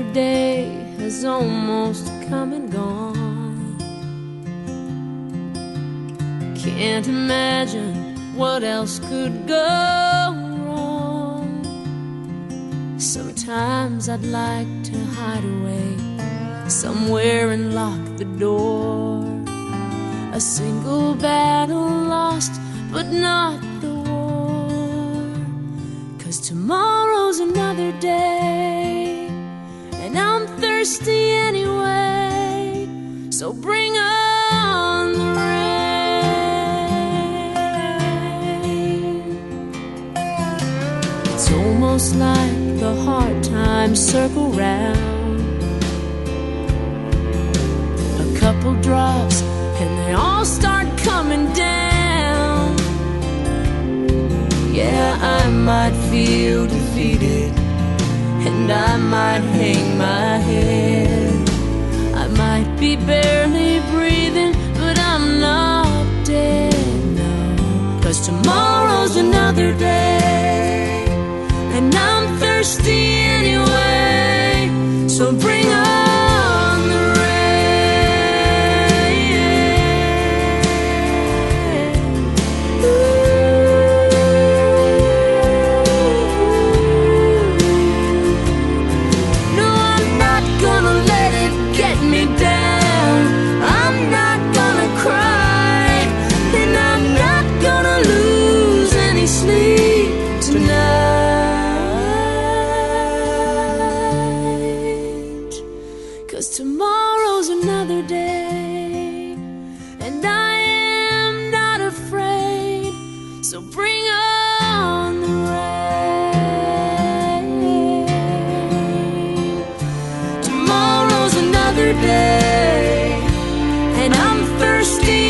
another day has almost come and gone. Can't imagine what else could go wrong. Sometimes I'd like to hide away somewhere and lock the door. A single battle lost, but not the war. 'Cause tomorrow's another day, and I'm thirsty anyway. So bring on the rain. It's almost like the hard times circle round. A couple drops and they all start coming down. Yeah, I might feel defeated, and I might hang my head. I might be barely breathing, but I'm not dead, no. 'Cause tomorrow's another day, and I'm thirsty anyway. So bring on the rain. No, I'm not gonna let it get me down. I'm not gonna cry, and I'm not gonna lose any sleep tonight. 'Cause tomorrow's another day, and I am not afraid. So bring on the rain. Tomorrow's another day, and I'm thirsty